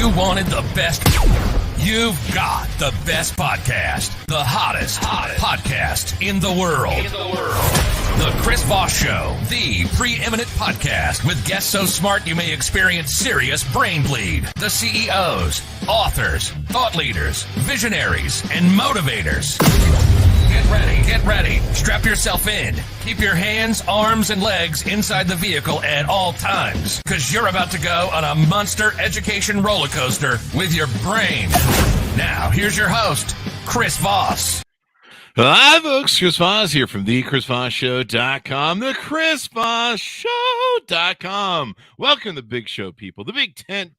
You wanted the best. You've got the best podcast. The hottest podcast in the world. The Chris Voss Show, the preeminent podcast with guests so smart you may experience serious brain bleed. The CEOs, authors, thought leaders, visionaries, and motivators. Get ready. Strap yourself in. Keep your hands, arms, and legs inside the vehicle at all times, because you're about to go on a monster education roller coaster with your brain. Now, here's your host, Chris Voss. Hi, folks. Chris Voss here from the ChrisVossShow.com, the ChrisVossShow.com. Welcome to the big show, people. The big tent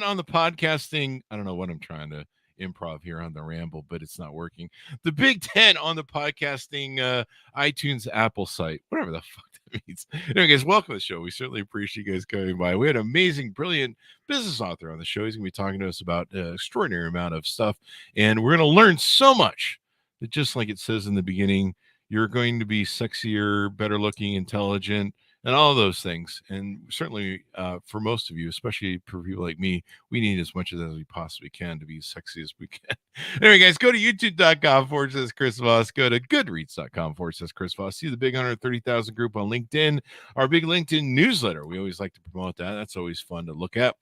on the podcasting. I don't know what I'm trying to improv here on the ramble, but it's not working. The big tent on the podcasting iTunes Apple site, whatever the fuck that means. Anyway, guys, welcome to the show. We certainly appreciate you guys coming by. We had an amazing, brilliant business author on the show. He's going to be talking to us about an extraordinary amount of stuff, and we're going to learn so much that, just like it says in the beginning, you're going to be sexier, better looking, intelligent, and all of those things. And certainly for most of you, especially for people like me, we need as much of that as we possibly can to be as sexy as we can. Anyway, guys, go to youtube.com/Chris Voss. Go to goodreads.com/Chris Voss. See the big 130,000 group on LinkedIn, our big LinkedIn newsletter. We always like to promote that. That's always fun to look at.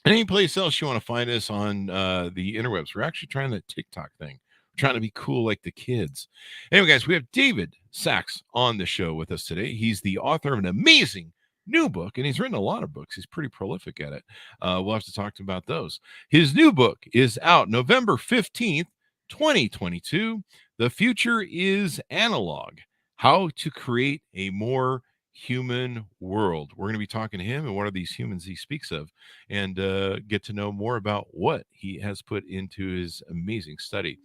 And any place else you want to find us on the interwebs. We're actually trying that TikTok thing. Trying to be cool like the kids. Anyway, guys, we have David Sachs on the show with us today. He's the author of an amazing new book, and he's written a lot of books. He's pretty prolific at it. We'll have to talk to him about those. His new book is out November 15th, 2022. The Future is Analog: How to Create a More Human World. We're going to be talking to him and what are these humans he speaks of, and get to know more about what he has put into his amazing study.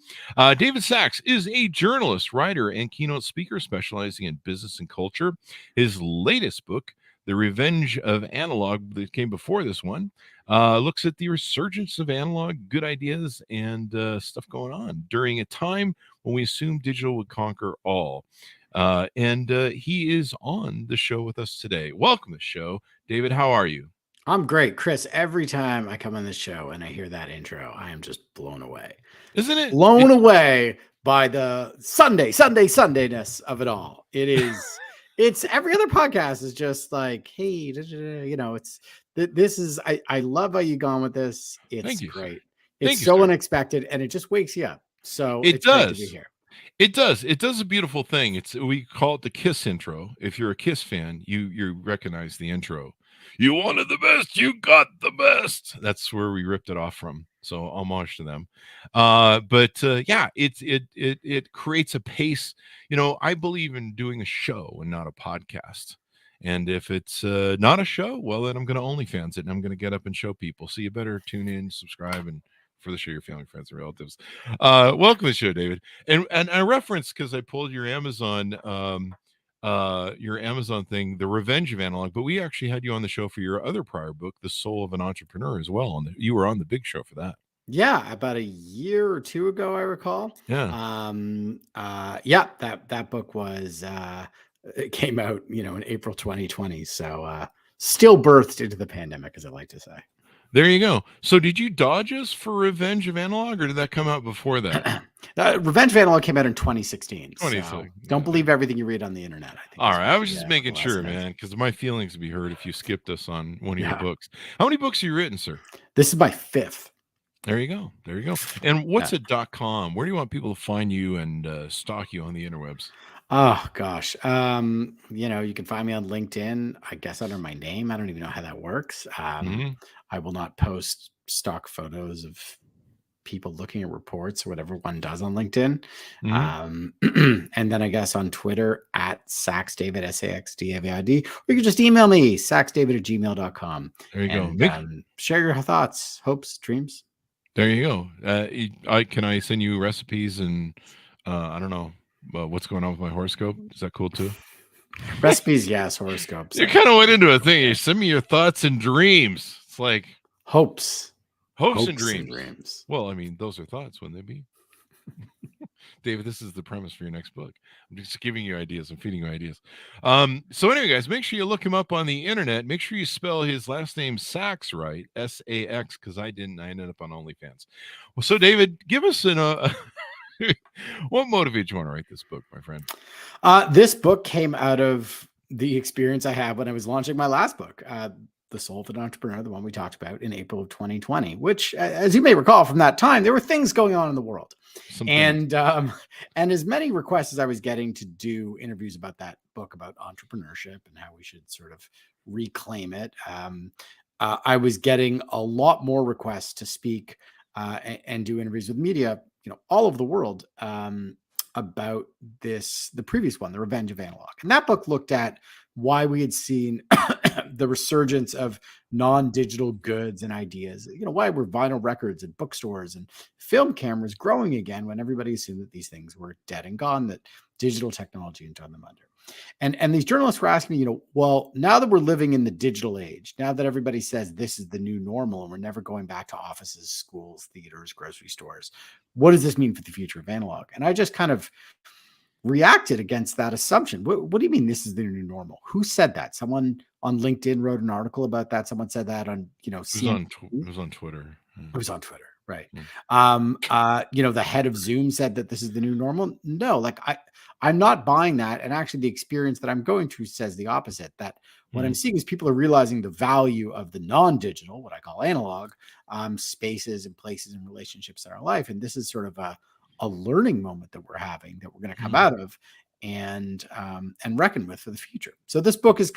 David Sachs is a journalist, writer, and keynote speaker specializing in business and culture. His latest book, The Revenge of Analog, that came before this one, looks at the resurgence of analog, good ideas, and stuff going on during a time when we assumed digital would conquer all. And he is on the show with us today. Welcome to the show. David, how are you? I'm great, Chris. Every time I come on this show and I hear that intro, I am just blown away. Isn't it? Blown away by the Sundayness of it all. It is, it's every other podcast is just like, hey, you know, this is, I love how you've gone with this. It's great. It's so unexpected, and it just wakes you up. So it's great to be here. It does. It does a beautiful thing. We call it the Kiss intro. If you're a Kiss fan, you recognize the intro. You wanted the best, you got the best. That's where we ripped it off from. So homage to them. Yeah, it creates a pace. You know, I believe in doing a show and not a podcast. And if it's not a show, well, then I'm going to OnlyFans it, and I'm going to get up and show people. So you better tune in, subscribe, and for the show, your family, friends, and relatives. Welcome to the show, David. And I referenced, because I pulled your Amazon thing, The Revenge of Analog, but we actually had you on the show for your other prior book, The Soul of an Entrepreneur, as well. And you were on the big show for that. Yeah, about a year or two ago, I recall. Yeah. That book was it came out, in April 2020. So still birthed into the pandemic, as I like to say. There you go. So did you dodge us for Revenge of Analog, or did that come out before that? Revenge of Analog came out in 2016. So don't believe yeah. everything you read on the internet. I think. All right. I was just making sure, man, because my feelings would be hurt if you skipped us on one of your books. How many books have you written, sir? This is my fifth. There you go. There you go. And what's a .com? Where do you want people to find you and stalk you on the interwebs? Oh gosh. You can find me on LinkedIn, I guess under my name. I don't even know how that works. I will not post stock photos of people looking at reports or whatever one does on LinkedIn. And then I guess on Twitter at SaxDavid, SaxDavid, or you can just email me, saxdavid@gmail.com. There you go. Share your thoughts, hopes, dreams. There you go. Can I send you recipes and I don't know what's going on with my horoscope? Is that cool too? Recipes, yes. Horoscopes. You kind of went into a thing. You send me your thoughts and dreams. It's like hopes and dreams. Well, I mean, those are thoughts, wouldn't they be? David, this is the premise for your next book. I'm just giving you ideas. I'm feeding you ideas. So anyway, guys, make sure you look him up on the internet. Make sure you spell his last name Sachs right, S-A-X, because I didn't. I ended up on OnlyFans. Well, so David, give us what motivated you want to write this book, my friend? This book came out of the experience I had when I was launching my last book, The Soul of an Entrepreneur, the one we talked about in April of 2020, which, as you may recall from that time, there were things going on in the world. And as many requests as I was getting to do interviews about that book, about entrepreneurship and how we should sort of reclaim it, I was getting a lot more requests to speak and do interviews with media, all over the world, about the previous one, The Revenge of Analog. And that book looked at why we had seen the resurgence of non-digital goods and ideas, why were vinyl records and bookstores and film cameras growing again when everybody assumed that these things were dead and gone, that digital technology had done them under. And these journalists were asking me, well, now that we're living in the digital age, now that everybody says this is the new normal and we're never going back to offices, schools, theaters, grocery stores, what does this mean for the future of analog? And I just kind of reacted against that assumption. What do you mean this is the new normal? Who said that? Someone on LinkedIn wrote an article about that. Someone said that on, it was on Twitter. It was on Twitter, right? Yeah. The head of Zoom said that this is the new normal. No, I'm not buying that. And actually the experience that I'm going through says the opposite, that what I'm seeing is people are realizing the value of the non-digital, what I call analog, spaces and places and relationships in our life. And this is sort of a learning moment that we're having, that we're going to come out of and reckon with for the future. So this book is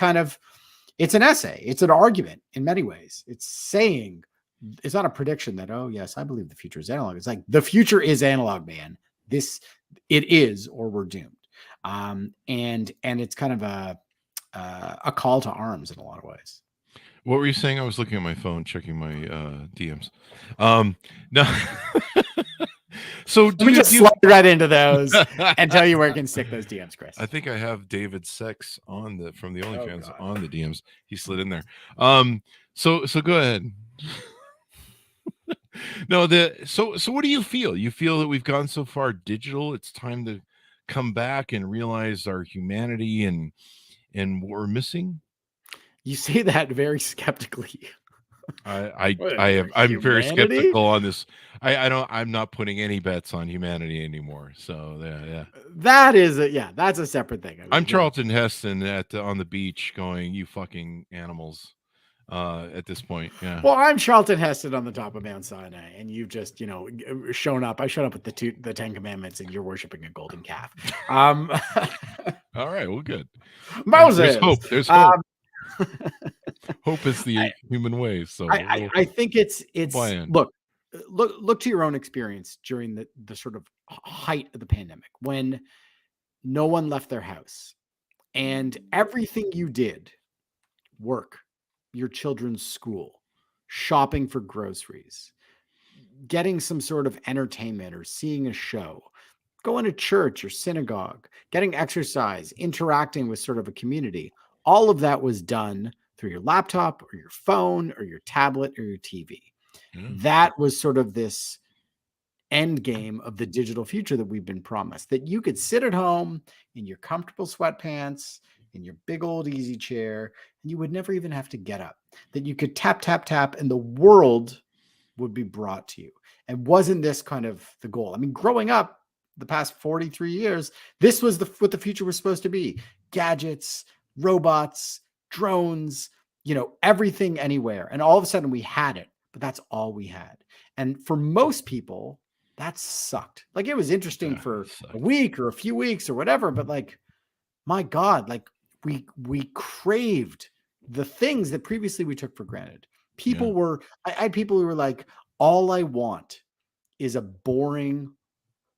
it's an essay. It's an argument in many ways. It's saying, it's not a prediction that, oh yes, I believe the future is analog. It's like, the future is analog, man. It is, or we're doomed. And it's kind of a call to arms in a lot of ways. What were you saying? I was looking at my phone, checking my DMs. No. So let me just slide right into those and tell you where you can stick those DMs, Chris. I think I have David Sex from the OnlyFans on the DMs. He slid in there. So go ahead. No, so what do you feel? You feel that we've gone so far digital, it's time to come back and realize our humanity and what we're missing? You say that very skeptically. I'm very skeptical on this. I'm not putting any bets on humanity anymore. So yeah. That's a separate thing. I'm Charlton Heston on the beach going, you fucking animals. At this point, yeah. Well, I'm Charlton Heston on the top of Mount Sinai, and you've just, shown up. I showed up with the 10 Commandments, and you're worshiping a golden calf. All right, well, good. Moses. There's hope. There's hope. Hope is the human way. So I think it's look to your own experience during the sort of height of the pandemic, when no one left their house, and everything you did, work, your children's school, shopping for groceries, getting some sort of entertainment or seeing a show, going to church or synagogue, getting exercise, interacting with sort of a community, all of that was done through your laptop or your phone or your tablet or your TV. That was sort of this end game of the digital future that we've been promised, that you could sit at home in your comfortable sweatpants, in your big old easy chair, and you would never even have to get up, that you could tap, tap, tap, and the world would be brought to you. And wasn't this kind of the goal? I mean, growing up the past 43 years, this was what the future was supposed to be. Gadgets, robots, drones, everything, anywhere. And all of a sudden we had it, but that's all we had. And for most people, that sucked. Like, it was interesting for a week or a few weeks or whatever, but my God, we craved the things that previously we took for granted. I had people who were like, all I want is a boring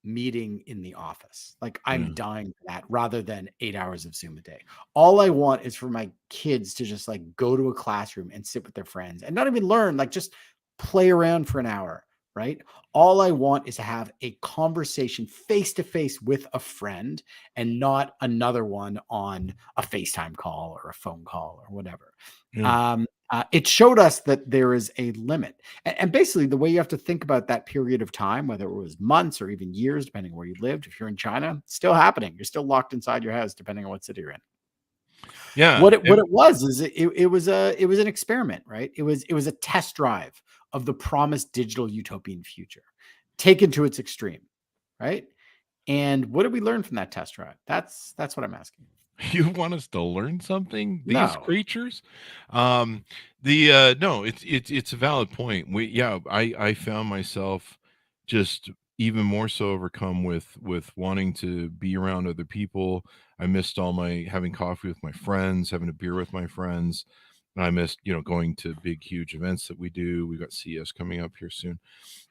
meeting in the office. Like, I'm dying for that, rather than 8 hours of Zoom a day. All I want is for my kids to just go to a classroom and sit with their friends and not even learn, just play around for an hour. Right? All I want is to have a conversation face to face with a friend, and not another one on a FaceTime call or a phone call or whatever. It showed us that there is a limit. And basically, the way you have to think about that period of time, whether it was months or even years, depending on where you lived, if you're in China, still happening. You're still locked inside your house, depending on what city you're in. Yeah. What it was is it was an experiment, right? It was a test drive of the promised digital utopian future, taken to its extreme, right? And what did we learn from that test drive? That's what I'm asking. You want us to learn something? These No. creatures? No, it's a valid point. I found myself just even more so overcome with wanting to be around other people. I missed all my having coffee with my friends, having a beer with my friends. I missed, going to big, huge events that we do. We got CES coming up here soon.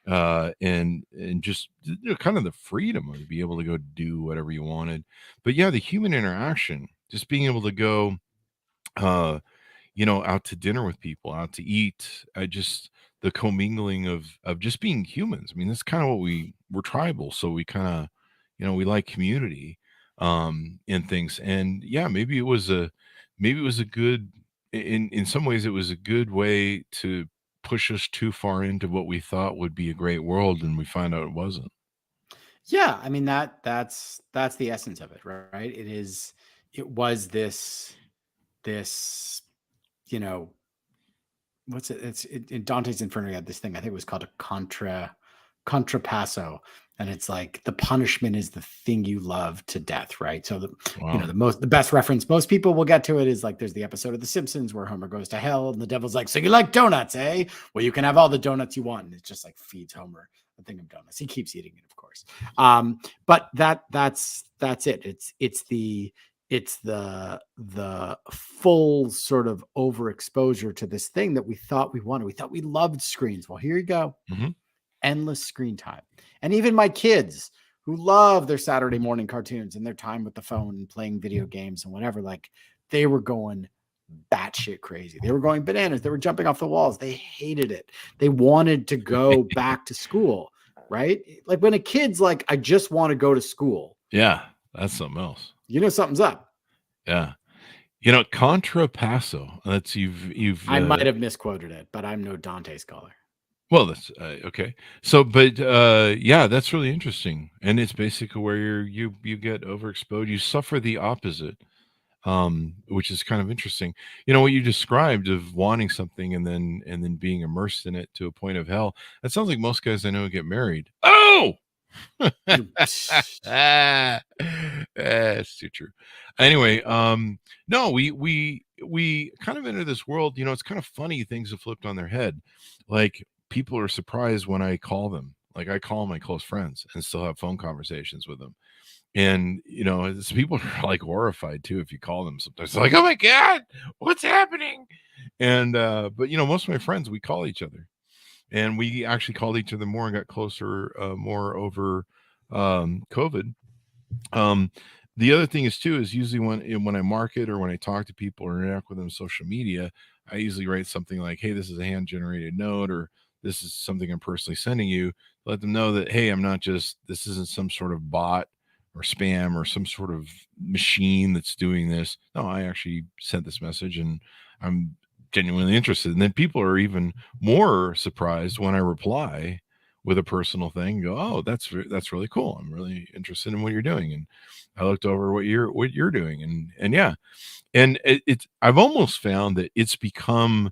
And just kind of the freedom of to be able to go do whatever you wanted. But yeah, the human interaction, just being able to go out to dinner with people, out to eat, the commingling of just being humans. I mean, that's kind of what we're tribal, so we kind of we like community in things. And yeah, maybe it was a good, in some ways it was a good way to push us too far into what we thought would be a great world, and we find out it wasn't. Yeah, I mean that's the essence of it, right? It was this what's it? It's in Dante's Inferno. He had this thing. I think it was called a contrapasso, and it's like the punishment is the thing you love to death, right? So Wow. the best reference most people will get to it is like there's the episode of The Simpsons where Homer goes to hell and the devil's like, "So you like donuts, eh? Well, you can have all the donuts you want," and it just like feeds Homer a thing of donuts. He keeps eating it, of course. But that's it. It's the full sort of overexposure to this thing that we thought we wanted. We thought we loved screens. Well, here you go. Mhm. Endless screen time. And even my kids who love their Saturday morning cartoons and their time with the phone and playing video games and whatever, like they were going batshit crazy. They were going bananas. They were jumping off the walls. They hated it. They wanted to go back to school, right? Like when a kid's like, I just want to go to school. Yeah, that's something else. Something's up. Yeah. Contrapasso. That's you've I might have misquoted it, but I'm no Dante scholar. Well, that's okay. So, but yeah, that's really interesting, and it's basically where you get overexposed. You suffer the opposite, which is kind of interesting. What you described of wanting something and then being immersed in it to a point of hell. That sounds like most guys I know get married. Oh. It's too true. Anyway, no, we kind of enter this world. It's kind of funny. Things have flipped on their head. Like people are surprised when I call them. Like I call my close friends and still have phone conversations with them. And people are like horrified too if you call them sometimes. They're like, oh my God, what's happening? And but most of my friends, we call each other. And we actually called each other more and got closer more over COVID. The other thing is usually when I market or when I talk to people or interact with them on social media, I usually write something like, hey, this is a hand-generated note, or this is something I'm personally sending you. Let them know that, hey, this isn't some sort of bot or spam or some sort of machine that's doing this. No, I actually sent this message and I'm genuinely interested. And then people are even more surprised when I reply with a personal thing and go, oh, that's really cool. I'm really interested in what you're doing. And I looked over what you're doing. And yeah. And I've almost found that it's become,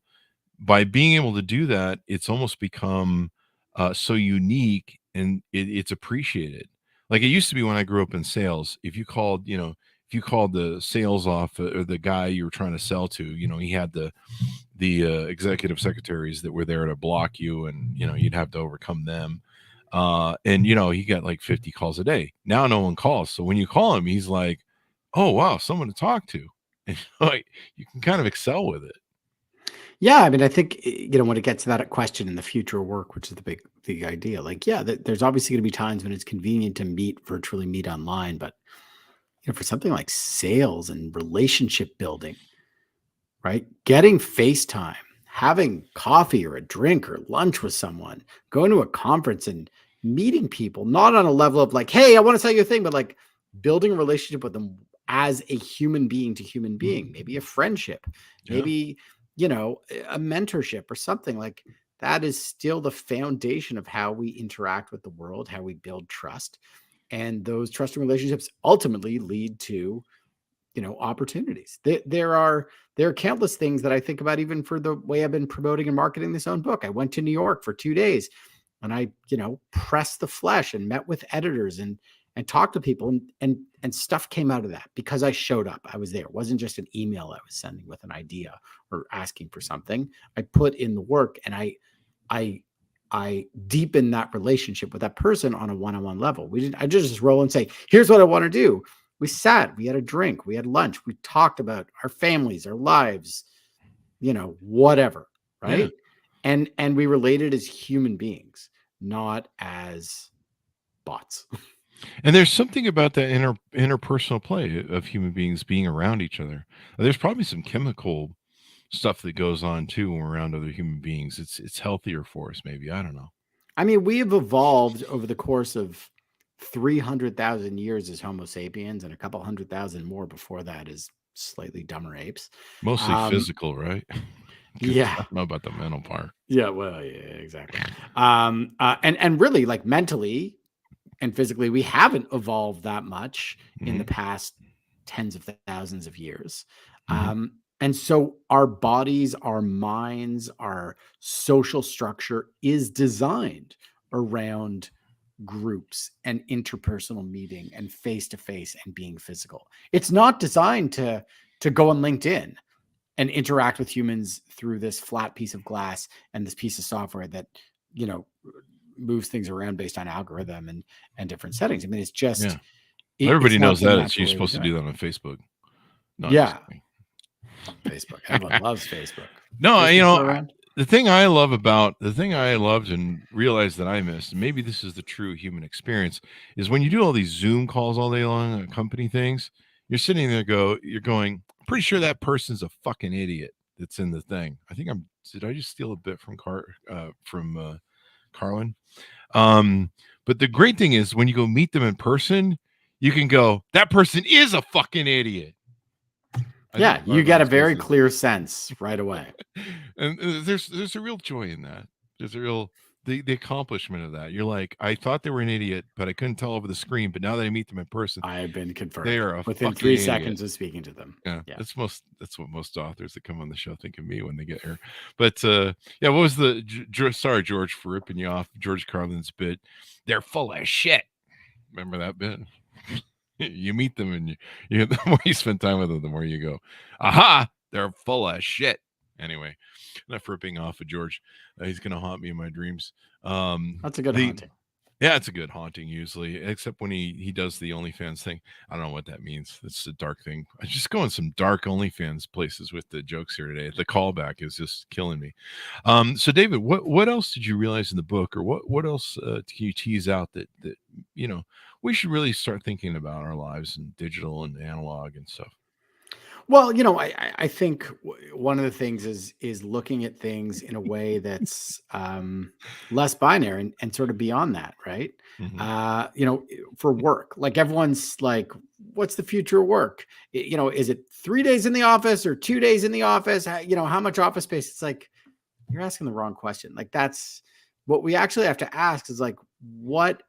by being able to do that, it's almost become so unique and it's appreciated. Like it used to be when I grew up in sales, if you called the sales off or the guy you were trying to sell to, he had the executive secretaries that were there to block you, and you'd have to overcome them. And he got like 50 calls a day. Now no one calls, so when you call him, he's like, oh wow, someone to talk to. And like you can kind of excel with it. Yeah, I mean, I think when it gets to that question in the future of work, which is the big idea, like there's obviously going to be times when it's convenient to virtually meet online, but for something like sales and relationship building, right? Getting FaceTime, having coffee or a drink or lunch with someone, going to a conference and meeting people, not on a level of like, hey, I want to sell you a thing, but like building a relationship with them as a human being to human being, maybe a friendship, maybe, a mentorship or something like that is still the foundation of how we interact with the world, how we build trust. And those trusting relationships ultimately lead to, opportunities. There are countless things that I think about, even for the way I've been promoting and marketing this own book. I went to New York for 2 days and I, pressed the flesh and met with editors and talked to people and stuff came out of that because I showed up. I was there. It wasn't just an email I was sending with an idea or asking for something. I put in the work and I deepened that relationship with that person on a one-on-one level. I just roll and say, here's what I want to do. We sat, we had a drink, we had lunch, we talked about our families, our lives, whatever. Right. Yeah. And we related as human beings, not as bots. And there's something about that interpersonal play of human beings being around each other. There's probably some chemical stuff that goes on too when we're around other human beings. It's healthier for us, maybe. I don't know. I mean, we have evolved over the course of 300,000 years as Homo sapiens, and a couple 100,000 more before that as slightly dumber apes. Mostly physical, right? Yeah. I don't know about the mental part. Yeah, well, yeah, exactly. And really, like, mentally and physically, we haven't evolved that much in the past tens of thousands of years. And so our bodies, our minds, our social structure is designed around groups and interpersonal meeting and face-to-face and being physical. It's not designed to go on LinkedIn and interact with humans through this flat piece of glass and this piece of software that, moves things around based on algorithm and different settings. I mean, it's just everybody knows that you're supposed to do that on Facebook. Facebook. Everyone loves Facebook. No, the thing I loved and realized that I missed, and maybe this is the true human experience, is when you do all these Zoom calls all day long, company things, you're sitting there you're going, I'm pretty sure that person's a fucking idiot that's in the thing. Did I just steal a bit from Carlin? But the great thing is when you go meet them in person, you can go, that person is a fucking idiot. Yeah, you get a very clear sense right away. And there's a real joy in that. There's a real the accomplishment of that. You're like, I thought they were an idiot, but I couldn't tell over the screen. But now that I meet them in person, I have been confirmed. They are within 3 seconds of speaking to them. Yeah. That's what most authors that come on the show think of me when they get here. But what was sorry, George, for ripping you off, George Carlin's bit. They're full of shit. Remember that bit? You meet them and you the more you spend time with them, the more you go, aha, they're full of shit. Anyway, enough ripping off of George. He's going to haunt me in my dreams. That's a good haunting. Yeah, it's a good haunting usually, except when he does the OnlyFans thing. I don't know what that means. It's a dark thing. I just go in some dark OnlyFans places with the jokes here today. The callback is just killing me. So David, what else did you realize in the book, or what else can you tease out that we should really start thinking about our lives in digital and analog and stuff? Well, I think one of the things is looking at things in a way that's less binary and sort of beyond that, right? For work, like everyone's like, what's the future of work? Is it 3 days in the office or 2 days in the office? How much office space? It's like, you're asking the wrong question. Like, that's what we actually have to ask is like, what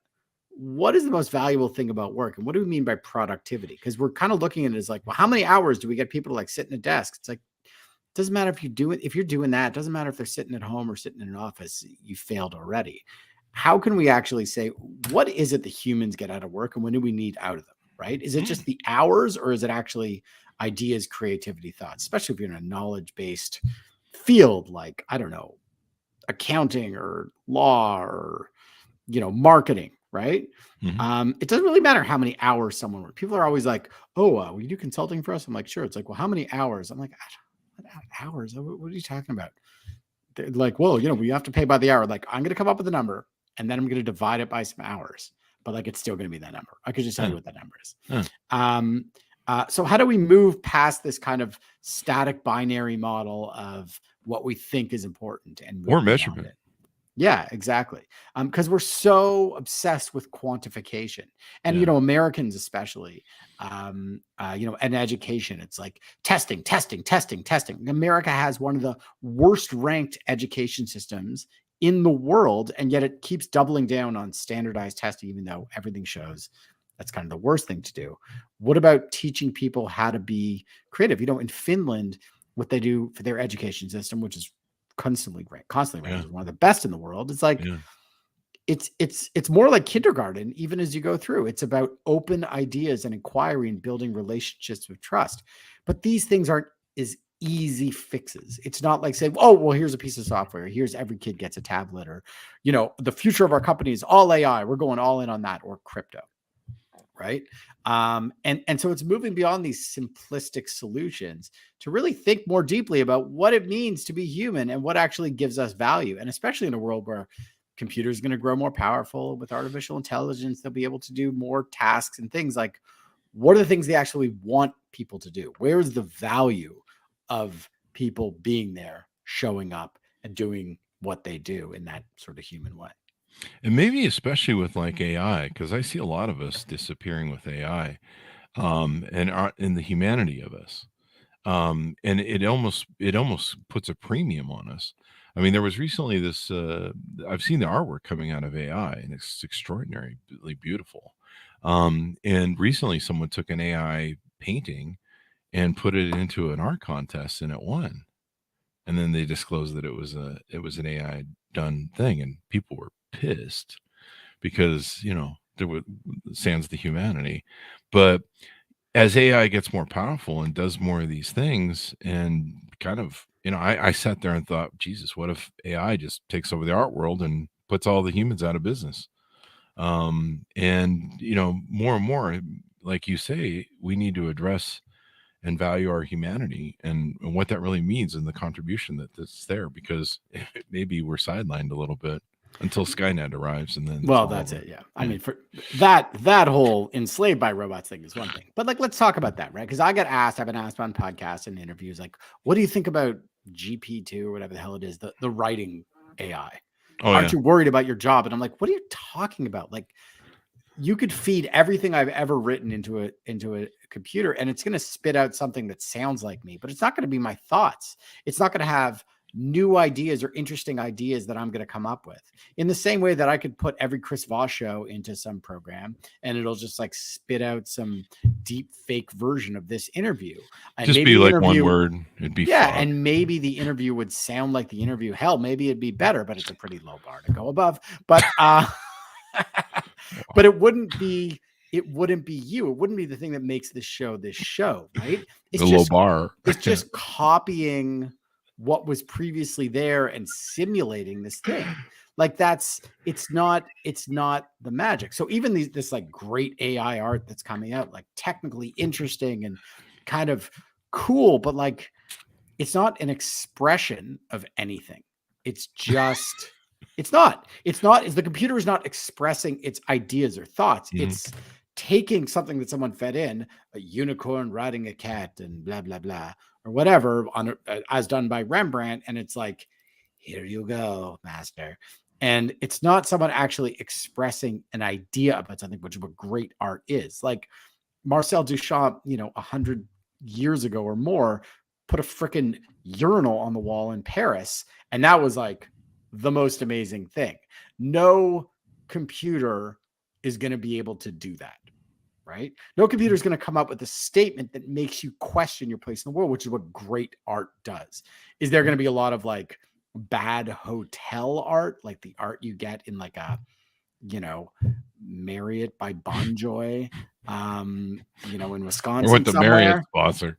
is the most valuable thing about work? And what do we mean by productivity? Because we're kind of looking at it as like, well, how many hours do we get people to like sit in a desk? It's like, it doesn't matter if you're doing that. It doesn't matter if they're sitting at home or sitting in an office. You failed already. How can we actually say, what is it that humans get out of work and what do we need out of them? Right? Is it just the hours, or is it actually ideas, creativity, thoughts, especially if you're in a knowledge-based field, like, I don't know, accounting or law or, marketing. Right. It doesn't really matter how many hours someone works. People are always like, oh, will you do consulting for us? I'm like, sure. It's like, well, how many hours? I'm like, hours? What are you talking about? They're like, well, we have to pay by the hour. Like, I'm going to come up with a number and then I'm going to divide it by some hours, but like, it's still going to be that number. I could just tell you what that number is. So how do we move past this kind of static binary model of what we think is important and or measurement? Yeah, exactly. Because we're so obsessed with quantification, and Yeah. Americans especially, and education. It's like testing, testing, testing, testing. America has one of the worst ranked education systems in the world, and yet it keeps doubling down on standardized testing, even though everything shows that's kind of the worst thing to do. What about teaching people how to be creative? In Finland, what they do for their education system, which is constantly ranked as one of the best in the world. It's like it's more like kindergarten, even as you go through. It's about open ideas and inquiry and building relationships with trust. But these things aren't as easy fixes. It's not like saying, oh, well, here's a piece of software. Here's every kid gets a tablet, or the future of our company is all AI. We're going all in on that, or crypto. Right. And so it's moving beyond these simplistic solutions to really think more deeply about what it means to be human and what actually gives us value. And especially in a world where computers are going to grow more powerful with artificial intelligence, they'll be able to do more tasks and things. Like, what are the things they actually want people to do? Where's the value of people being there, showing up and doing what they do in that sort of human way? And maybe especially with like AI, because I see a lot of us disappearing with AI, and in the humanity of us. And it almost puts a premium on us. I mean, there was recently this. I've seen the artwork coming out of AI, and it's extraordinarily beautiful. And recently, someone took an AI painting and put it into an art contest, and it won. And then they disclosed that it was an AI done thing, and people were pissed because there was sans the humanity. But as AI gets more powerful and does more of these things, and kind of I sat there and thought, Jesus, what if AI just takes over the art world and puts all the humans out of business? And more and more, like you say, we need to address and value our humanity and what that really means and the contribution that's there, because maybe we're sidelined a little bit until Skynet arrives, and then that's it. Yeah. I mean, for that whole enslaved by robots thing is one thing, but like, let's talk about that, right? Because I've been asked on podcasts and interviews, like, what do you think about GP2 or whatever the hell it is, the writing AI? Aren't you worried about your job? And I'm like, what are you talking about? Like, you could feed everything I've ever written into a computer, and it's going to spit out something that sounds like me, but it's not going to be my thoughts. It's not going to have new ideas or interesting ideas that I'm going to come up with, in the same way that I could put every Chris Voss show into some program and it'll just like spit out some deep fake version of this interview. And just be like one word. It'd be fun. And maybe the interview would sound like the interview. Hell, maybe it'd be better, but it's a pretty low bar to go above. But but it wouldn't be you. It wouldn't be the thing that makes this show, right? It's low bar. It's just copying what was previously there and simulating this thing. Like, it's not the magic. So even this like great AI art that's coming out, like technically interesting and kind of cool, but like, it's not an expression of anything. It's just, it's not, the computer is not expressing its ideas or thoughts. Mm-hmm. It's taking something that someone fed in, a unicorn riding a cat and blah, blah, blah, or whatever, as done by Rembrandt. And it's like, here you go, master. And it's not someone actually expressing an idea about something, which is what great art is. Like Marcel Duchamp, 100 years ago or more, put a freaking urinal on the wall in Paris. And that was like the most amazing thing. No computer is going to be able to do that, right? No computer is going to come up with a statement that makes you question your place in the world, which is what great art does. Is there going to be a lot of like bad hotel art, like the art you get in like a, Marriott by Bonjoy, in Wisconsin, or with the Marriott sponsor.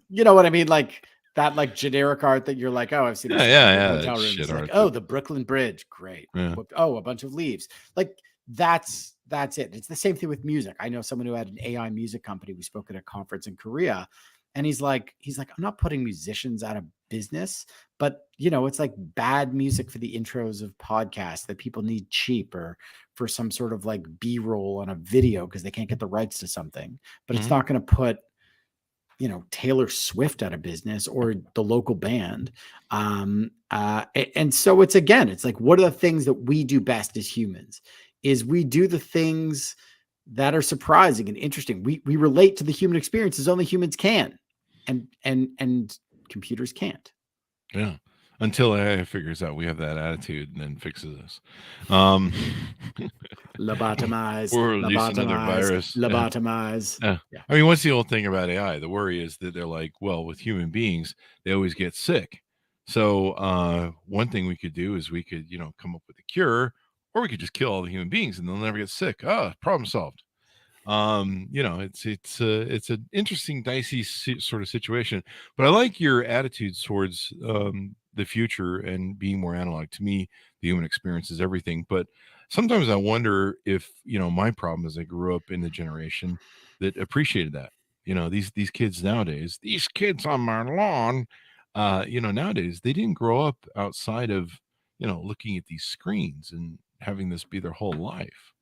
You know what I mean? Like that, like generic art that you're like, oh, I've seen hotel rooms. Like, oh, the Brooklyn Bridge, great. Yeah. Oh, a bunch of leaves. Like that's it. It's the same thing with music. I know someone who had an AI music company. We spoke at a conference in Korea, and he's like, I'm not putting musicians out of business, but it's like bad music for the intros of podcasts that people need cheap, or for some sort of like B-roll on a video because they can't get the rights to something. But it's not going to put Taylor Swift out of business or the local band. And so it's like, what are the things that we do best as humans? Is we do the things that are surprising and interesting. We relate to the human experience as only humans can, and computers can't. Yeah. Until AI figures out we have that attitude and then fixes us. Lobotomize, or release another virus. lobotomize. Yeah. I mean, what's the old thing about AI? The worry is that they're like, well, with human beings, they always get sick. So one thing we could do is we could, come up with a cure, or we could just kill all the human beings and they'll never get sick. Problem solved. It's an interesting, dicey sort of situation. But I like your attitudes towards the future and being more analog. To me, the human experience is everything. But sometimes I wonder if, my problem is I grew up in the generation that appreciated that. These kids nowadays, these kids on my lawn, nowadays they didn't grow up outside of, looking at these screens and having this be their whole life.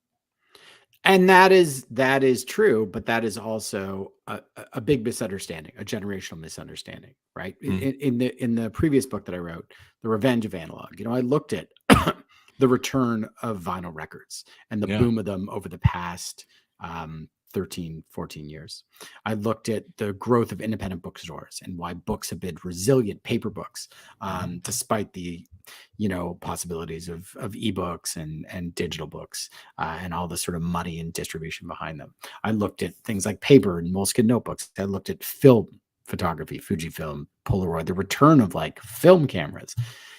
And that is true, but that is also a big misunderstanding, a generational misunderstanding, right? In the previous book that I wrote, The Revenge of Analog, I looked at the return of vinyl records and the boom of them over the past 13, 14 years. I looked at the growth of independent bookstores and why books have been resilient, paper books, despite the possibilities of ebooks and digital books and all the sort of money and distribution behind them. I looked at things like paper and moleskin notebooks. I looked at film photography, Fujifilm, Polaroid, the return of like film cameras,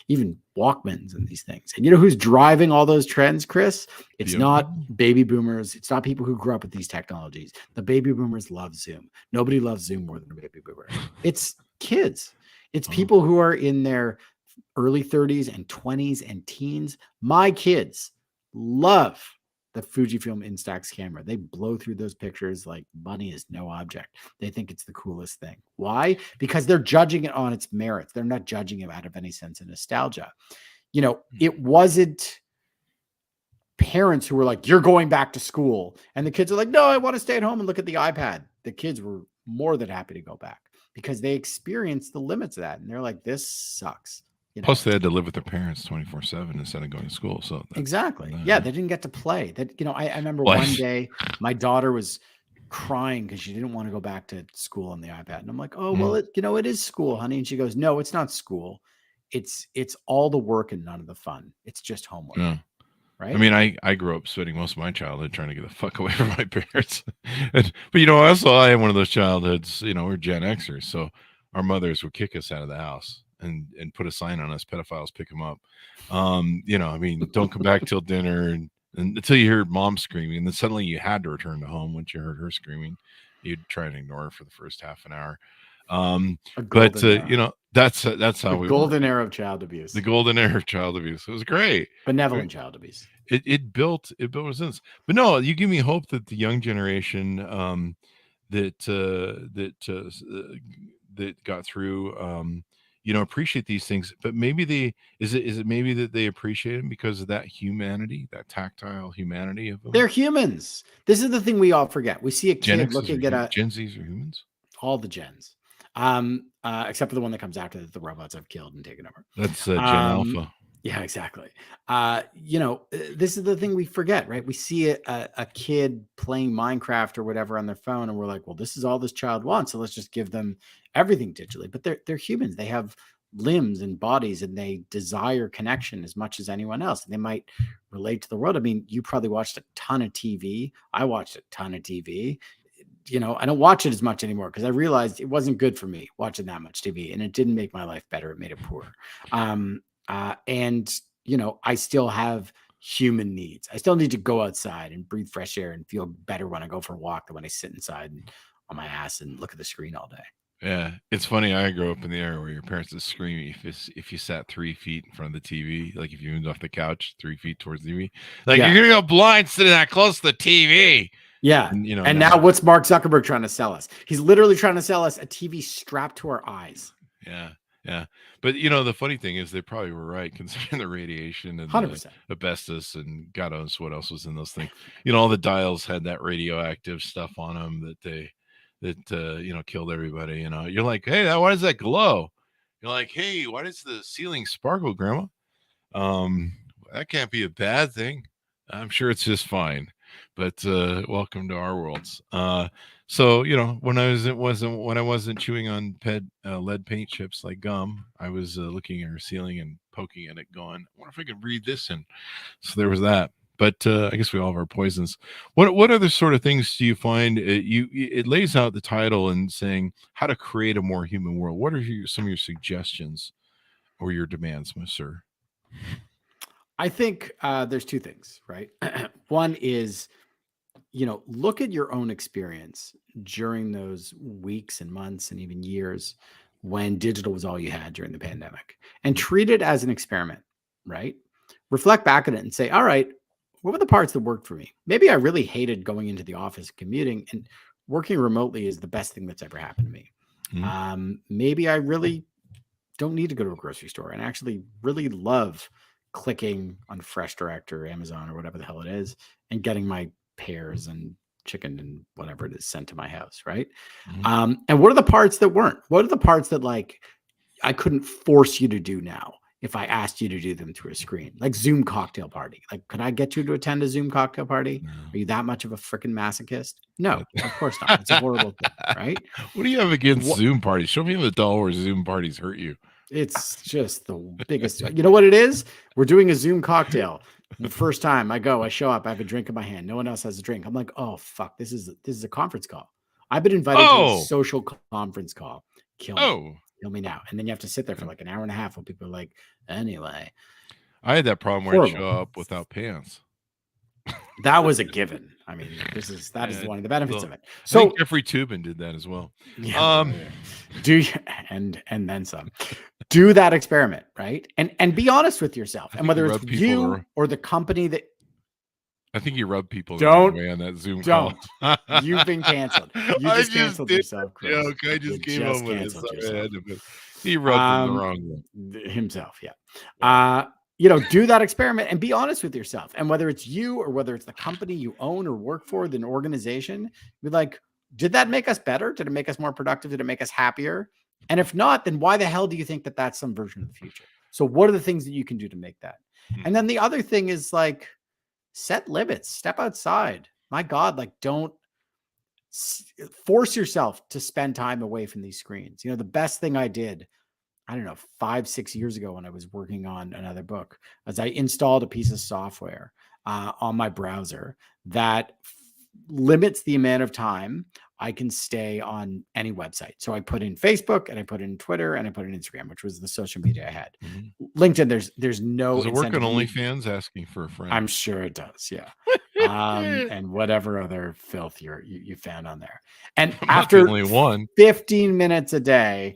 even Walkmans and these things. And you know who's driving all those trends, Chris? It's not baby boomers. It's not people who grew up with these technologies. The baby boomers love Zoom. Nobody loves Zoom more than a baby boomer. It's kids. It's people who are in their early 30s and 20s and teens. My kids love the Fujifilm Instax camera. They blow through those pictures like money is no object. They think it's the coolest thing. Why? Because they're judging it on its merits. They're not judging it out of any sense of nostalgia. It wasn't parents who were like, you're going back to school. And the kids are like, no, I want to stay at home and look at the iPad. The kids were more than happy to go back because they experienced the limits of that. And they're like, this sucks. Plus, they had to live with their parents 24/7 instead of going to school. So exactly, they didn't get to play. That I remember one day my daughter was crying because she didn't want to go back to school on the iPad, and I'm like, oh well, it is school, honey. And she goes, no, it's not school. It's all the work and none of the fun. It's just homework. Yeah. Right. I mean, I grew up spending most of my childhood trying to get the fuck away from my parents. But also I had one of those childhoods. We're Gen Xers, so our mothers would kick us out of the house. And put a sign on us, pedophiles pick them up. Don't come back till dinner and until you heard mom screaming. And then suddenly you had to return to home once you heard her screaming. You'd try and ignore her for the first half an hour. That's how we golden era of child abuse. The golden era of child abuse. It was great. Benevolent child abuse. It built resistance. But no, you give me hope that the young generation that got through appreciate these things, but maybe is it maybe that they appreciate them because of that humanity, that tactile humanity of them? They're humans. This is the thing we all forget. We see a kid looking at a Gen Zs are humans. All the gens, except for the one that comes after that the robots have killed and taken over. That's Gen Alpha. Yeah, exactly. This is the thing we forget, right? We see a kid playing Minecraft or whatever on their phone, and we're like, well, this is all this child wants, so let's just give them everything digitally. But they're humans. They have limbs and bodies, and they desire connection as much as anyone else. And they might relate to the world. I mean, you probably watched a ton of TV. I watched a ton of TV. I don't watch it as much anymore because I realized it wasn't good for me watching that much TV, and it didn't make my life better. It made it poorer. I still have human needs. I still need to go outside and breathe fresh air and feel better when I go for a walk than when I sit inside and on my ass and look at the screen all day. Yeah, it's funny. I grew up in the era where your parents would scream if you sat 3 feet in front of the TV, like if you moved off the couch 3 feet towards the TV, like you're gonna go blind sitting that close to the TV. Yeah, and now what's Mark Zuckerberg trying to sell us? He's literally trying to sell us a TV strapped to our eyes. Yeah. Yeah. But the funny thing is they probably were right considering the radiation and 100%. the asbestos and God knows what else was in those things. All the dials had that radioactive stuff on them that that killed everybody. You're like, hey, why does that glow? You're like, hey, why does the ceiling sparkle, Grandma? That can't be a bad thing. I'm sure it's just fine. But welcome to our worlds. So when I wasn't chewing on lead paint chips like gum, I was looking at her ceiling and poking at it, going, I wonder if I could breathe this in. So there was that. But I guess we all have our poisons. What other sort of things do you find? It lays out the title and saying how to create a more human world. What are some of your suggestions or your demands, my sir? I think there's two things, right? One is, look at your own experience during those weeks and months and even years when digital was all you had during the pandemic, and treat it as an experiment, right? Reflect back on it and say, all right, what were the parts that worked for me? Maybe I really hated going into the office, commuting, and working remotely is the best thing that's ever happened to me. Mm-hmm. Maybe I really don't need to go to a grocery store and actually really love clicking on Fresh Direct or Amazon or whatever the hell it is and getting my pears and chicken and whatever it is sent to my house, right? Mm-hmm. And what are the parts that weren't? What are the parts that like I couldn't force you to do now if I asked you to do them through a screen? Like Zoom cocktail party. Like, could I get you to attend a Zoom cocktail party? No. Are you that much of a freaking masochist? No, of course not. It's a horrible thing, right? What do you have against Zoom parties? Show me the doll where Zoom parties hurt you. It's just the biggest. You know what it is? We're doing a Zoom cocktail. The first time I go, I show up, I have a drink in my hand. No one else has a drink. I'm like, oh fuck, this is a conference call. I've been invited to a social conference call. Kill me now. And then you have to sit there for like an hour and a half when people are like, anyway. I had that problem where I show up without pants. That was a given. I mean, that is one of the benefits of it. So I think Jeffrey Toobin did that as well. Yeah, and then some. Do that experiment, right? And be honest with yourself. And whether it's you or the company that I think you rub people the wrong way on that Zoom call. You've been canceled. You just canceled yourself, Chris. Joke. I just came up with it. He rubbed the wrong way. Himself, yeah. Do that experiment and be honest with yourself. And whether it's you or whether it's the company you own or work for, the organization, be like, did that make us better? Did it make us more productive? Did it make us happier? And if not, then why the hell do you think that that's some version of the future? So what are the things that you can do to make that? And then the other thing is like, set limits, step outside. My God, like don't force yourself to spend time away from these screens. The best thing I did, I don't know, 5-6 years ago when I was working on another book, as I installed a piece of software on my browser that limits the amount of time I can stay on any website. So I put in Facebook and I put in Twitter and I put in Instagram, which was the social media I had. Mm-hmm. LinkedIn, there's no. Does it work on OnlyFans asking for a friend? I'm sure it does. Yeah. And whatever other filth you found on there. And after only one 15 minutes a day,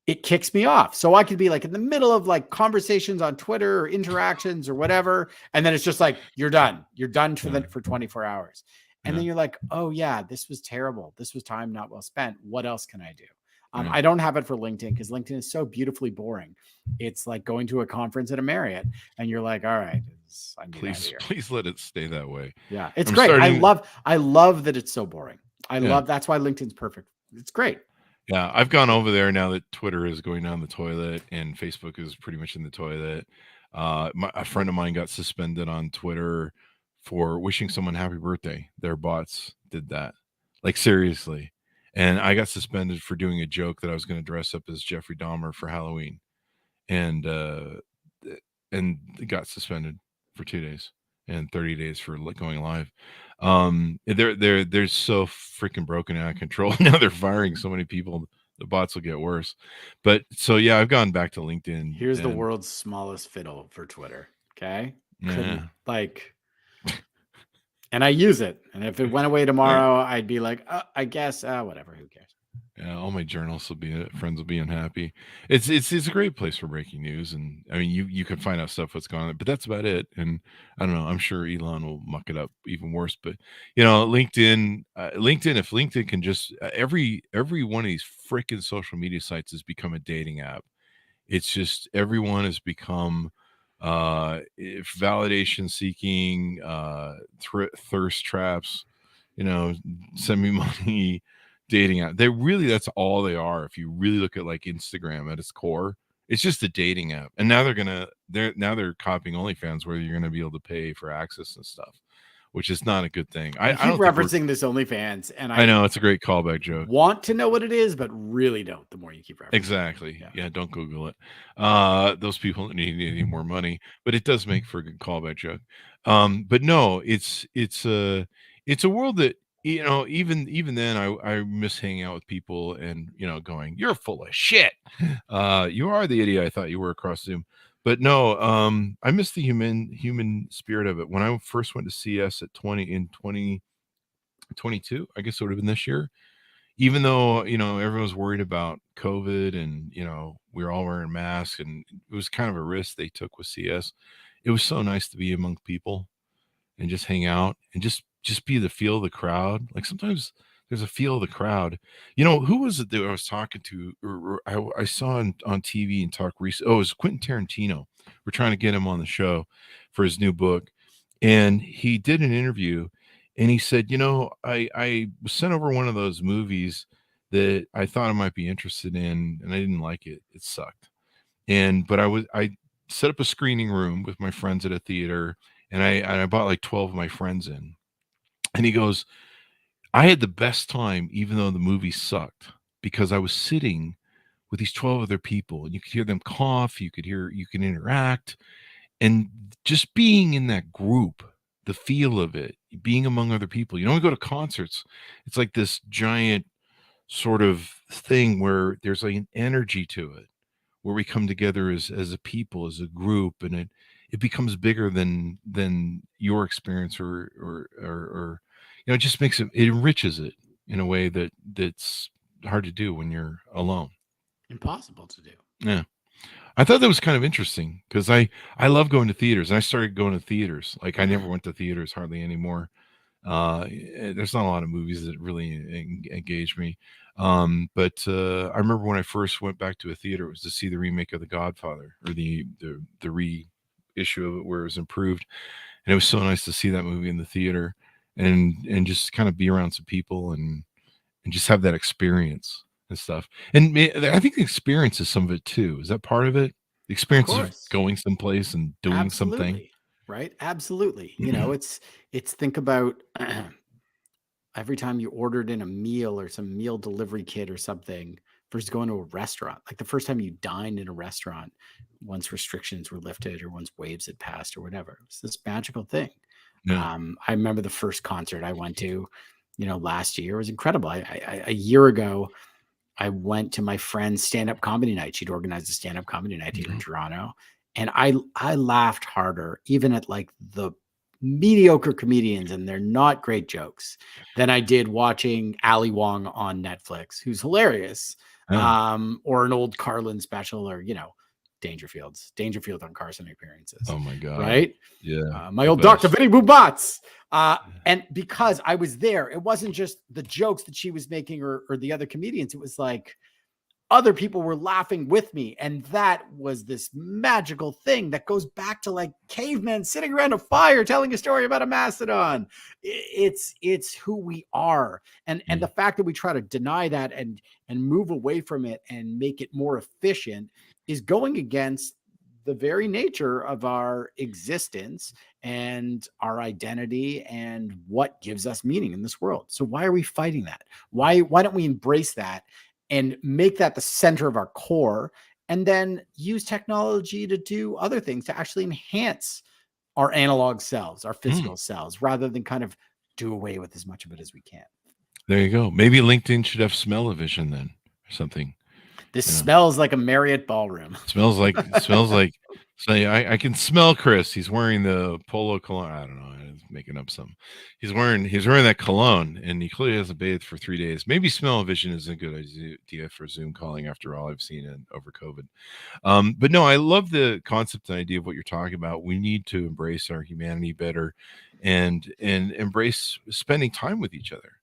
it kicks me off. So I could be like in the middle of like conversations on Twitter or interactions or whatever. And then it's just like, you're done. You're done for 24 hours. And then you're like, oh yeah, this was terrible. This was time not well spent. What else can I do? I don't have it for LinkedIn because LinkedIn is so beautifully boring. It's like going to a conference at a Marriott and you're like, all right, please let it stay that way. Yeah, it's great. I love that it's so boring. That's why LinkedIn's perfect. It's great. Yeah, I've gone over there now that Twitter is going down the toilet and Facebook is pretty much in the toilet. A friend of mine got suspended on Twitter for wishing someone happy birthday. Their bots did that. Like seriously. And I got suspended for doing a joke that I was going to dress up as Jeffrey Dahmer for Halloween. And got suspended for 2 days and 30 days for going live. They're so freaking broken out of control. Now they're firing so many people. The bots will get worse. But so yeah, I've gone back to LinkedIn. Here's the world's smallest fiddle for Twitter. Okay. Yeah. And I use it. And if it went away tomorrow, I'd be like, I guess, whatever, who cares? Yeah, all my friends will be unhappy. It's a great place for breaking news. And I mean, you can find out stuff what's going on, but that's about it. And I don't know, I'm sure Elon will muck it up even worse. But LinkedIn, if LinkedIn can just every one of these freaking social media sites has become a dating app. It's just everyone has become validation seeking, thirst traps, send me money, dating app. That's all they are. If you really look at like Instagram at its core, it's just a dating app. And now they're copying OnlyFans, where you're gonna be able to pay for access and stuff, which is not a good thing. I keep referencing this OnlyFans, and I know it's a great callback joke. Want to know what it is, but really don't. The more you keep referencing, exactly. Yeah, don't Google it. Those people need any more money, but it does make for a good callback joke. But no, it's a world that, you know, even then I miss hanging out with people and, you know, going, "You're full of shit. You are the idiot I thought you were," across Zoom. But no, I miss the human spirit of it. When I first went to CS at 2022, I guess it would have been this year. Even though, you know, everyone was worried about COVID and, you know, we were all wearing masks, and it was kind of a risk they took with CS. It was so nice to be among people and just hang out and just be the feel of the crowd. Like sometimes there's a feel of the crowd. You know, who was it that I was talking to, or I saw on TV and talk recently? Oh, it was Quentin Tarantino. We're trying to get him on the show for his new book. And he did an interview, and he said, you know, I was sent over one of those movies that I thought I might be interested in, and I didn't like it. It sucked. But I set up a screening room with my friends at a theater, and I bought like 12 of my friends in. And he goes, I had the best time, even though the movie sucked, because I was sitting with these 12 other people, and you could hear them cough, you can interact, and just being in that group, the feel of it, being among other people. You know, we go to concerts, it's like this giant sort of thing where there's like an energy to it, where we come together as a people, as a group, and it becomes bigger than your experience or you know, it just makes it enriches it in a way that's hard to do when you're alone. Impossible to do. Yeah. I thought that was kind of interesting, because I love going to theaters, and I started going to theaters. Like I never went to theaters hardly anymore. There's not a lot of movies that really engage me. But I remember when I first went back to a theater, it was to see the remake of The Godfather, or the reissue of it where it was improved. And it was so nice to see that movie in the theater and just kind of be around some people and just have that experience and stuff. And I think the experience is some of it too. Is that part of it? The experience of going someplace and doing something. Right. Absolutely. You know, it's think about every time you ordered in a meal or some meal delivery kit or something versus going to a restaurant. Like the first time you dined in a restaurant, once restrictions were lifted or once waves had passed or whatever, it was this magical thing. Yeah. I remember the first concert I went to, you know, last year. It was incredible. A year ago, I went to my friend's stand-up comedy night. She'd organized a stand-up comedy night here in Toronto. And I laughed harder, even at like the mediocre comedians and they're not great jokes, than I did watching Ali Wong on Netflix, who's hilarious. Or an old Carlin special, or, you know, Dangerfield on Carson appearances. Oh my God. Right? Yeah. My old Dr. Vinny Boobats. And because I was there, it wasn't just the jokes that she was making or the other comedians. It was like other people were laughing with me. And that was this magical thing that goes back to like cavemen sitting around a fire telling a story about a mastodon. It's who we are. And the fact that we try to deny that and move away from it and make it more efficient is going against the very nature of our existence and our identity and what gives us meaning in this world. So why are we fighting that? Why don't we embrace that and make that the center of our core, and then use technology to do other things to actually enhance our analog selves, our physical selves, rather than kind of do away with as much of it as we can. There you go. Maybe LinkedIn should have smell-o-vision then, or something. This smells like a Marriott ballroom. Smells like. So I can smell Chris. He's wearing the polo cologne. I don't know. I'm making up some. He's wearing that cologne, and he clearly hasn't bathed for 3 days. Maybe smell-o-vision is a good idea for Zoom calling, after all I've seen over COVID. But no, I love the concept and idea of what you're talking about. We need to embrace our humanity better, and embrace spending time with each other.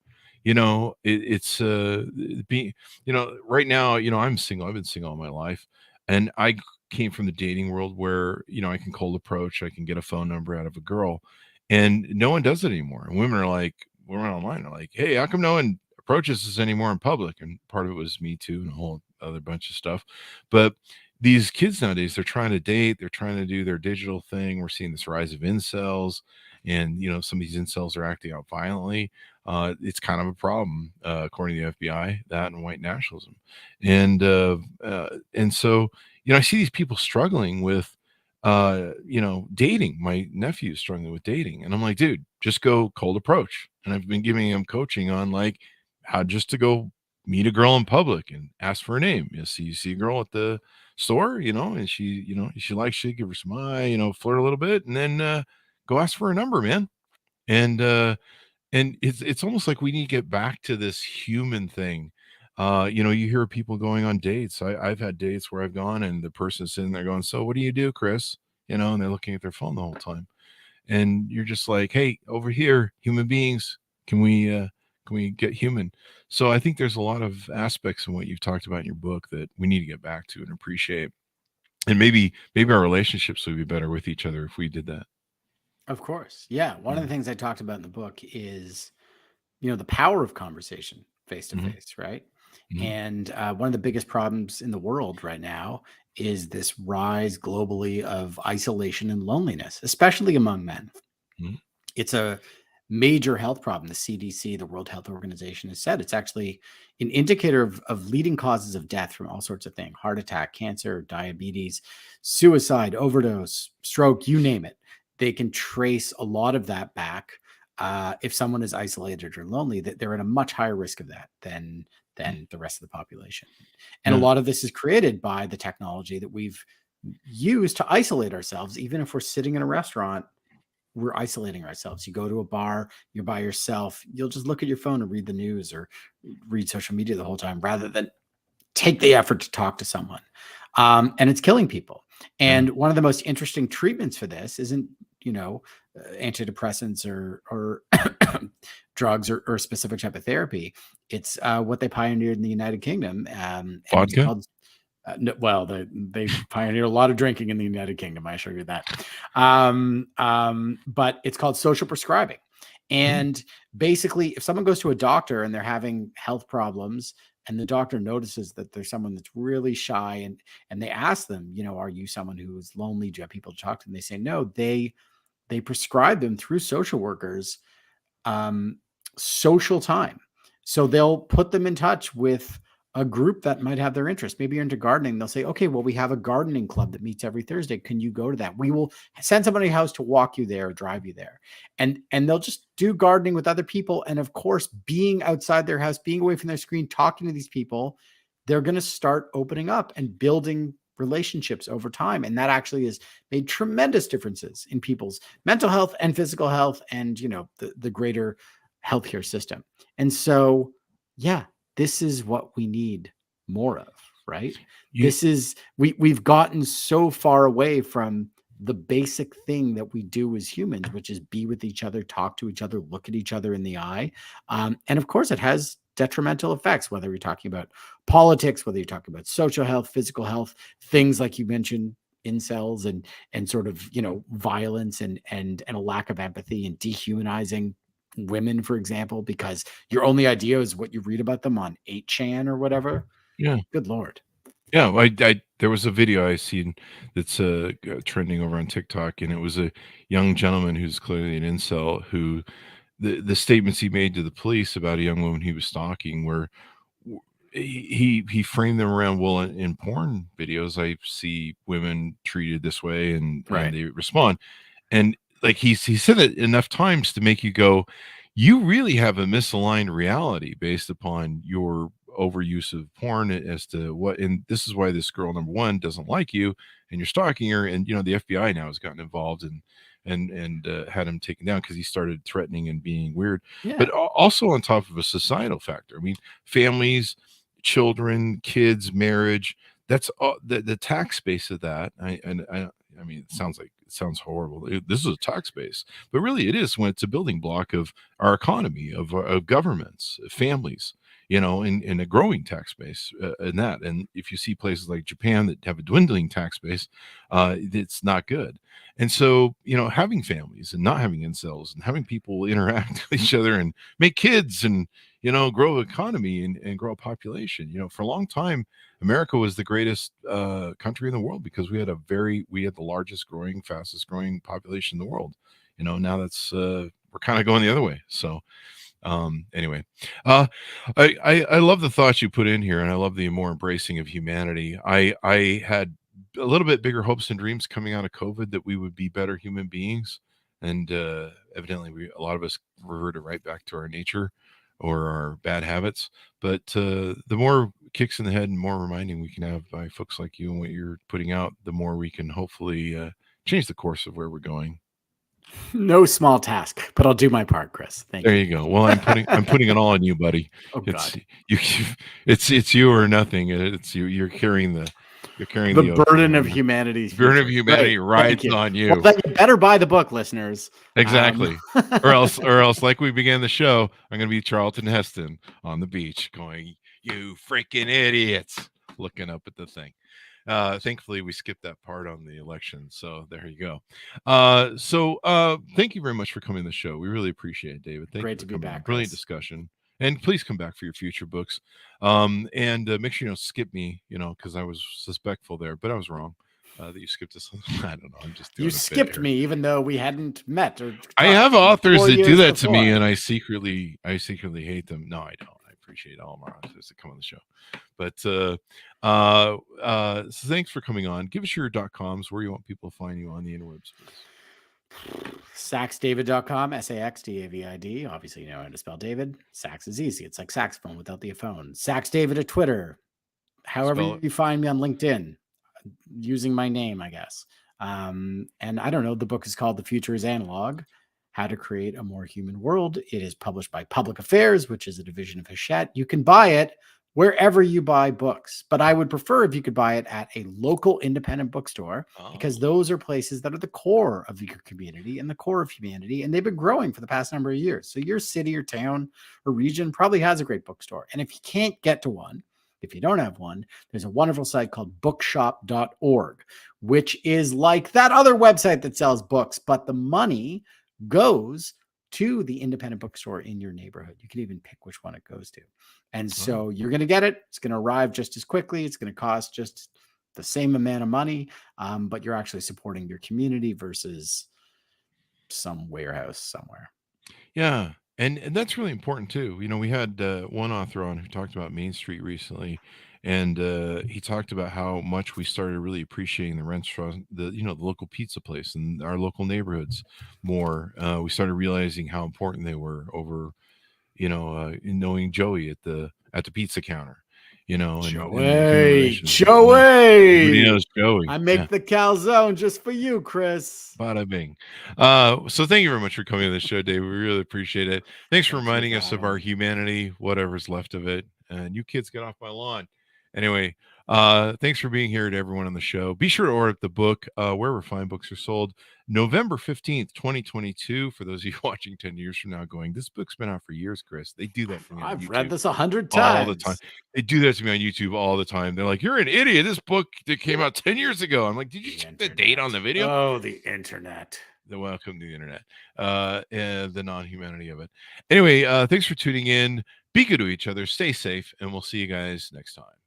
You know, it's being, you know, right now, you know, I'm single. I've been single all my life, and I came from the dating world where, you know, I can cold approach, I can get a phone number out of a girl, and no one does it anymore. And women online are like, hey, how come no one approaches us anymore in public. And part of it was Me Too and a whole other bunch of stuff. But these kids nowadays, they're trying to date, they're trying to do their digital thing. We're seeing this rise of incels, and some of these incels are acting out violently. It's kind of a problem, according to the FBI, that and white nationalism. And so, I see these people struggling with, dating. My nephew's struggling with dating. And I'm like, dude, just go cold approach. And I've been giving him coaching on like how just to go meet a girl in public and ask for a name. You see a girl at the store, and she, if she likes you, give her some eye, flirt a little bit, and then go ask for a number, man. And it's almost like we need to get back to this human thing. You hear people going on dates. I've had dates where I've gone and the person's sitting there going, "So what do you do, Chris?" And they're looking at their phone the whole time. And you're just like, "Hey, over here, human beings, can we get human?" So I think there's a lot of aspects in what you've talked about in your book that we need to get back to and appreciate. And maybe our relationships would be better with each other if we did that. Of course. Yeah. One of the things I talked about in the book is, the power of conversation face to face, right? Mhm. And one of the biggest problems in the world right now is this rise globally of isolation and loneliness, especially among men. Mhm. It's a major health problem. The CDC, the World Health Organization, has said it's actually an indicator of leading causes of death from all sorts of things: heart attack, cancer, diabetes, suicide, overdose, stroke, you name it. They can trace a lot of that back. If someone is isolated or lonely, that they're at a much higher risk of that than the rest of the population. And a lot of this is created by the technology that we've used to isolate ourselves. Even if we're sitting in a restaurant, we're isolating ourselves. You go to a bar, you're by yourself, you'll just look at your phone and read the news or read social media the whole time rather than take the effort to talk to someone. And it's killing people. And one of the most interesting treatments for this isn't, antidepressants or drugs or a specific type of therapy. It's what they pioneered in the United Kingdom. And it's Vodka? called, well, they pioneered a lot of drinking in the United Kingdom. I assure you that. But it's called social prescribing. And basically, if someone goes to a doctor and they're having health problems, and the doctor notices that there's someone that's really shy, and they ask them, are you someone who is lonely? Do you have people to talk to? And they say no. They prescribe them through social workers social time. So they'll put them in touch with a group that might have their interest. Maybe you're into gardening. They'll say, okay, well, we have a gardening club that meets every Thursday. Can you go to that? We will send somebody to your house to walk you there, or drive you there. And they'll just do gardening with other people. And of course, being outside their house, being away from their screen, talking to these people, they're going to start opening up and building relationships over time. And that actually has made tremendous differences in people's mental health and physical health and, the greater healthcare system. And so, yeah, this is what we need more of, right? We've gotten so far away from the basic thing that we do as humans, which is be with each other, talk to each other, look at each other in the eye. And of course, it has detrimental effects, whether you're talking about politics, whether you're talking about social health, physical health, things like you mentioned, incels and sort of, violence and a lack of empathy and dehumanizing women, for example, because your only idea is what you read about them on 8chan or whatever. Yeah. Good Lord. Yeah. There was a video I seen that's trending over on TikTok, and it was a young gentleman who's clearly an incel who the statements he made to the police about a young woman he was stalking were he framed them around, well, in porn videos, I see women treated this way and they respond. And like he said it enough times to make you go, you really have a misaligned reality based upon your overuse of porn as to what, and this is why this girl, number one, doesn't like you and you're stalking her. And, the FBI now has gotten involved and had him taken down because he started threatening and being weird. Yeah. But also on top of a societal factor. I mean, families, children, kids, marriage, that's the tax base of that. I mean, it sounds horrible. This is a tax base, but really it is when it's a building block of our economy, of governments, families. in a growing tax base in that. And if you see places like Japan that have a dwindling tax base, it's not good. And so, having families and not having incels and having people interact with each other and make kids and, grow economy and grow a population. For a long time, America was the greatest country in the world because we had the largest growing, fastest growing population in the world. Now that's we're kind of going the other way. So anyway, I love the thoughts you put in here, and I love the more embracing of humanity. I had a little bit bigger hopes and dreams coming out of COVID that we would be better human beings, and evidently a lot of us reverted right back to our nature or our bad habits. But the more kicks in the head and more reminding we can have by folks like you and what you're putting out, the more we can hopefully change the course of where we're going. No small task, but I'll do my part, Chris. Thank you. There you go. Well, I'm putting it all on you, buddy. Oh, it's God. it's you or nothing. It's you. You're carrying the burden of humanity. Burden of humanity rides on you. Well, then you better buy the book, listeners. Exactly. or else, like we began the show, I'm going to be Charlton Heston on the beach, going, "You freaking idiots!" looking up at the thing. Thankfully, we skipped that part on the election. So there you go. So thank you very much for coming to the show. We really appreciate it, David. Great to be back. Brilliant discussion. And please come back for your future books. And make sure you don't skip me, because I was suspectful there, but I was wrong. That you skipped us. I don't know. I'm just doing you skipped me, even though we hadn't met. I have authors that do that before. To me, and I secretly hate them. No, I don't. I appreciate all my authors that come on the show. But so thanks for coming on. Give us your .coms, where you want people to find you on the interwebs, please. saxdavid.com, SAXDAVID. Obviously, you know how to spell David. Sax is easy. It's like saxophone without the phone. Sax David at Twitter. However you find me on LinkedIn, using my name, I guess. And I don't know, the book is called The Future is Analog, How to Create a More Human World. It is published by Public Affairs, which is a division of Hachette. You can buy it wherever you buy books, but I would prefer if you could buy it at a local independent bookstore, because those are places that are the core of your community and the core of humanity, and they've been growing for the past number of years. So your city or town or region probably has a great bookstore. And if you can't get to one, if you don't have one, there's a wonderful site called bookshop.org, which is like that other website that sells books, but the money goes to the independent bookstore in your neighborhood. You can even pick which one it goes to. And so you're going to get it. It's going to arrive just as quickly. It's going to cost just the same amount of money, but you're actually supporting your community versus some warehouse somewhere. Yeah. And that's really important too. We had one author on who talked about Main Street recently, and he talked about how much we started really appreciating the restaurant, the local pizza place in our local neighborhoods more. We started realizing how important they were over, knowing Joey at the pizza counter. Joey. Everybody knows Joey. I make the calzone just for you, Chris. Bada bing. So thank you very much for coming to the show, Dave. We really appreciate it. Thanks for reminding us of our humanity, whatever's left of it. And you kids, get off my lawn. Anyway, thanks for being here to everyone on the show. Be sure to order the book wherever fine books are sold. November 15th, 2022. For those of you watching 10 years from now going, this book's been out for years, Chris. They do that for me. I've read this 100 times. All the time. They do that to me on YouTube all the time. They're like, you're an idiot. This book that came out 10 years ago. I'm like, did you check the date on the video? Oh, the internet. Welcome to the internet. And the non-humanity of it. Anyway, thanks for tuning in. Be good to each other. Stay safe. And we'll see you guys next time.